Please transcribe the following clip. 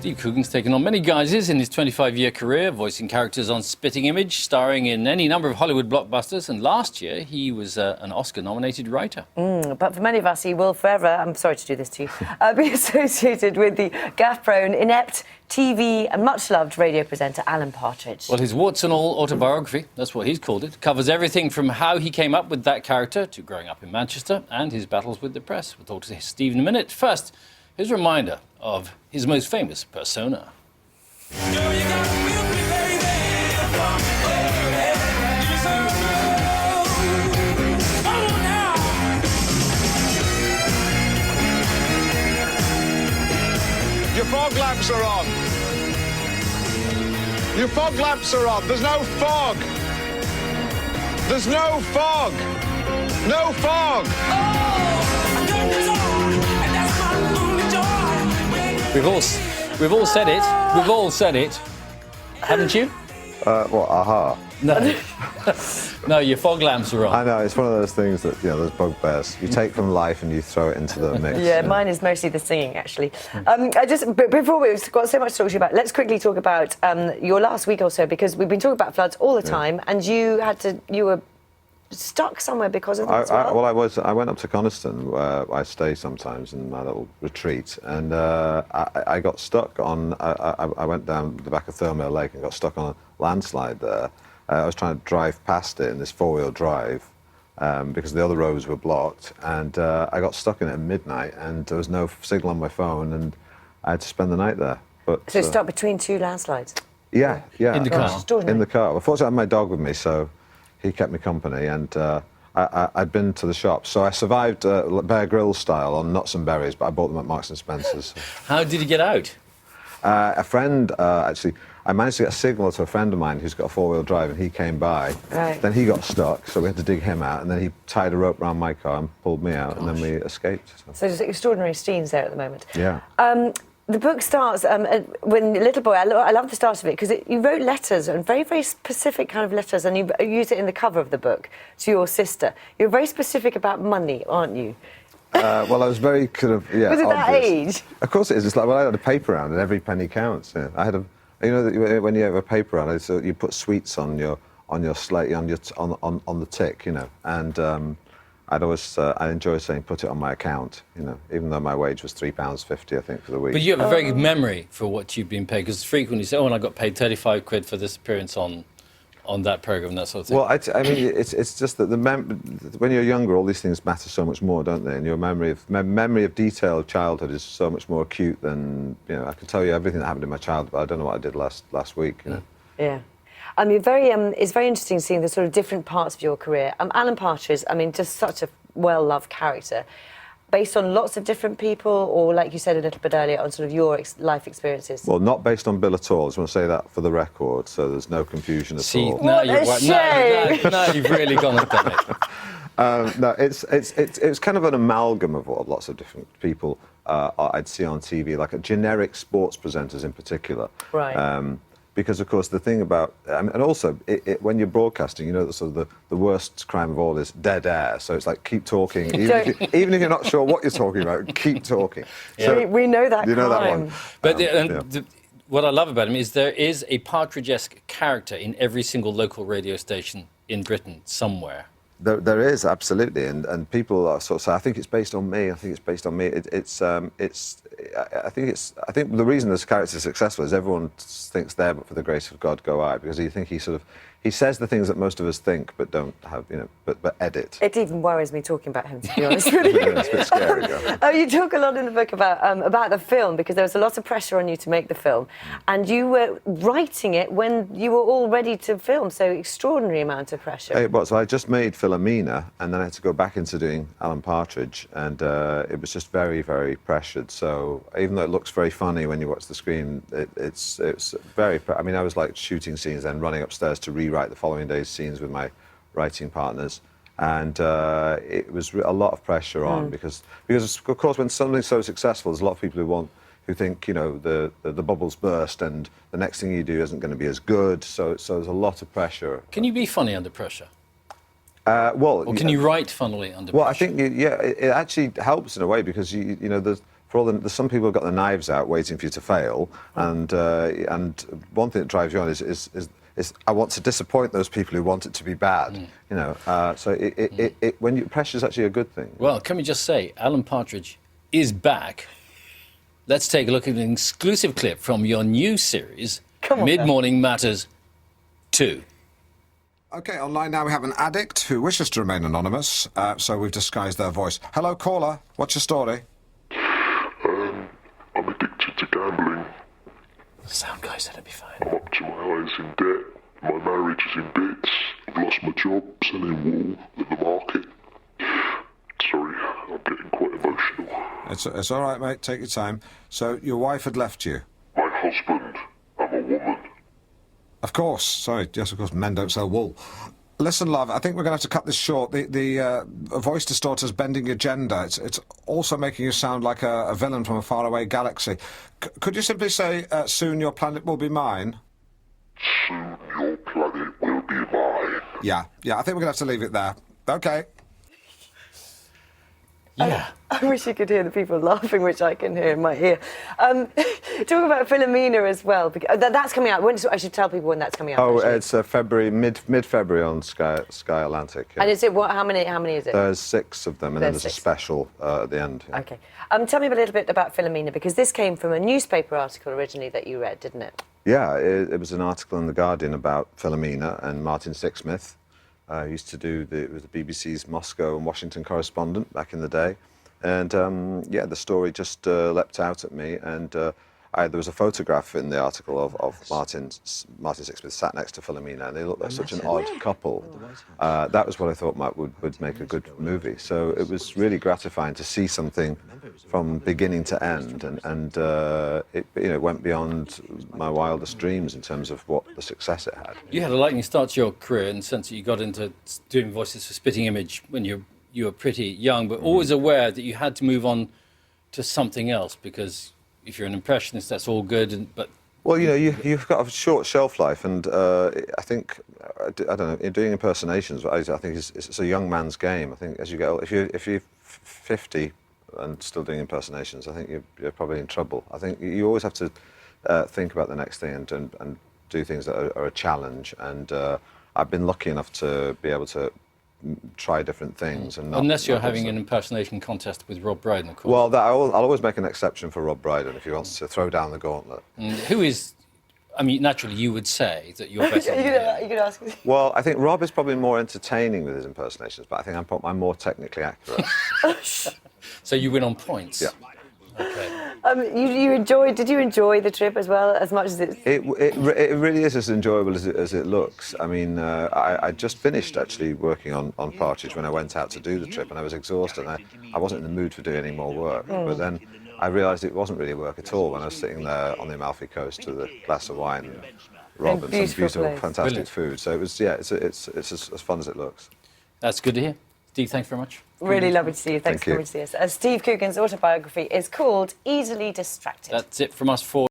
Steve Coogan's taken on many guises in his 25-year career, voicing characters on Spitting Image, starring in any number of Hollywood blockbusters, and last year he was an Oscar-nominated writer. But for many of us, he will forever, I'm sorry to do this to you, be associated with the gaffe-prone, inept TV and much-loved radio presenter Alan Partridge. Well, his warts-and-all autobiography, that's what he's called it, covers everything from how he came up with that character to growing up in Manchester and his battles with the press. We'll talk to Steve in a minute. First, here's a reminder of his most famous persona. Your fog lamps are on. Your fog lamps are on. There's no fog. There's no fog. No fog. We've all said it. We've all said it. Haven't you? What, aha? No. No, your fog lamps are on. I know, it's one of those things that, those bugbears. You take from life and you throw it into the mix. Yeah, mine is mostly the singing, actually. Before we've got so much to talk to you about, let's quickly talk about your last week or so, because we've been talking about floods all the time, and you were stuck somewhere because of that as well? I went up to Coniston, where I stay sometimes in my little retreat, and I got stuck on. I went down the back of Thirlmere Lake and got stuck on a landslide there. I was trying to drive past it in this four-wheel drive because the other roads were blocked, and I got stuck in it at midnight, and there was no signal on my phone, and I had to spend the night there. But so stuck between two landslides? Yeah. In the car? In the car. Unfortunately, I had my dog with me, so he kept me company, and I'd been to the shop. So I survived Bear Grylls style on nuts and berries, but I bought them at Marks and Spencer's. How did you get out? A friend, actually, I managed to get a signal to a friend of mine who's got a four-wheel drive, and he came by. Right. Then he got stuck, so we had to dig him out, and then he tied a rope around my car and pulled me out, and then we escaped. So there's extraordinary scenes there at the moment. Yeah. The book starts when little boy. I love the start of it because you wrote letters, and very, very specific kind of letters, and you use it in the cover of the book to your sister. You're very specific about money, aren't you? Well, I was very kind of Was it obvious. that age? Of course it is. It's like, well, I had a paper round, and every penny counts. Yeah. I had a, when you have a paper round, so you put sweets on your slate, on the tick, and I'd always I enjoy saying put it on my account, even though my wage was £3.50, I think, for the week. But you have a very good memory for what you've been paid, because frequently you say, oh, and I got paid 35 quid for this appearance on that programme, that sort of thing. Well, I mean, it's just that when you're younger, all these things matter so much more, don't they? And your memory of detailed childhood is so much more acute than, I can tell you everything that happened in my childhood, but I don't know what I did last week, Yeah. It's very interesting seeing the sort of different parts of your career. Alan Partridge, just such a well-loved character, based on lots of different people, or, like you said a little bit earlier, on sort of your life experiences? Well, not based on Bill at all. I just want to say that for the record, so there's no confusion at all. Now you've really gone and done it. No, it's kind of an amalgam of what lots of different people I'd see on TV, like generic sports presenters in particular. Right. Because, of course, the thing about... and also, when you're broadcasting, the worst crime of all is dead air. So it's like, keep talking. Even if you're not sure what you're talking about, keep talking. Yeah. So, we know that you know crime. That one. But what I love about him is there is a Partridge-esque character in every single local radio station in Britain somewhere. There is, absolutely, and people are sort of say, I think it's based on me. I think it's based on me. I think the reason this character is successful is everyone thinks there, but for the grace of God go I, because you think he says the things that most of us think, but don't have, but edit. It even worries me talking about him, to be honest with you. It's a bit scary, though. You talk a lot in the book about the film, because there was a lot of pressure on you to make the film, and you were writing it when you were all ready to film, so extraordinary amount of pressure. It was. So I just made Philomena, and then I had to go back into doing Alan Partridge, and it was just very, very pressured. So even though it looks very funny when you watch the screen, it's very... I was like shooting scenes, then running upstairs to rewrite the following day's scenes with my writing partners, and it was a lot of pressure on because of course when something's so successful, there's a lot of people who think the bubbles burst and the next thing you do isn't going to be as good. So there's a lot of pressure. Can you be funny under pressure? Or can you write funnily under pressure? Well, I think it actually helps in a way, because the some people have got their knives out waiting for you to fail, and one thing that drives you on is I want to disappoint those people who want it to be bad. You know, so pressure is actually a good thing. Well, can we just say, Alan Partridge is back. Let's take a look at an exclusive clip from your new series, Mid-Morning Matters 2. OK, online now we have an addict who wishes to remain anonymous, so we've disguised their voice. Hello, caller. What's your story? I'm addicted to gambling. The sound guy said it'd be fine. I'm up to my eyes in debt. My marriage is in bits. I've lost my job selling wool at the market. Sorry, I'm getting quite emotional. It's all right, mate. Take your time. So your wife had left you? My husband. I'm a woman. Of course. Sorry. Yes, of course. Men don't sell wool. Listen, love, I think we're going to have to cut this short. The voice distorter's bending your gender. It's also making you sound like a villain from a faraway galaxy. Could you simply say, soon your planet will be mine? Soon your planet will be mine. Yeah, I think we're going to have to leave it there. OK. Yeah. I wish you could hear the people laughing, which I can hear in my ear. Talk about Philomena as well. Because, that's coming out. I should tell people when that's coming out. Oh, actually. it's February, mid-February on Sky Atlantic. Yeah. And is it what? How many is it? There's 6 of them, and then there's a special at the end. Yeah. OK. Tell me a little bit about Philomena, because this came from a newspaper article originally that you read, didn't it? Yeah, it was an article in The Guardian about Philomena and Martin Sixsmith. Used to do it was the BBC's Moscow and Washington correspondent back in the day, and yeah, the story just leapt out at me, and there was a photograph in the article of Martin Sixsmith sat next to Philomena, and they looked like such an odd couple. That was what I thought would make a good movie. So it was really gratifying to see something from beginning to end, and it went beyond my wildest dreams in terms of what the success it had. You had a lightning start to your career in the sense that you got into doing voices for Spitting Image when you were pretty young, but always aware that you had to move on to something else, because if you're an impressionist, that's all good, but... Well, you've got a short shelf life, and I think, I don't know, doing impersonations, I think it's a young man's game. I think as you get older, if you're 50 and still doing impersonations, I think you're probably in trouble. I think you always have to think about the next thing and do things that are a challenge, and I've been lucky enough to be able to try different things. And unless you're having an impersonation contest with Rob Brydon, of course. Well, I'll always make an exception for Rob Brydon if he wants to throw down the gauntlet. Who is... I mean, naturally, you would say that you're better than him. You could ask. Well, I think Rob is probably more entertaining with his impersonations, but I think I'm more technically accurate. So you win on points? Yeah. Okay. Did you enjoy the trip as well, as much as It really is as enjoyable as it looks. I mean, I just finished actually working on Partridge when I went out to do the trip, and I was exhausted. And I wasn't in the mood for doing any more work. But then I realised it wasn't really work at all when I was sitting there on the Amalfi Coast with a glass of wine and Rob and some beautiful, fantastic Brilliant. food. So it was, yeah, it's as fun as it looks. That's good to hear. Steve, thanks very much. Really lovely to see you. Thanks for coming to see us. Steve Coogan's autobiography is called Easily Distracted. That's it from us for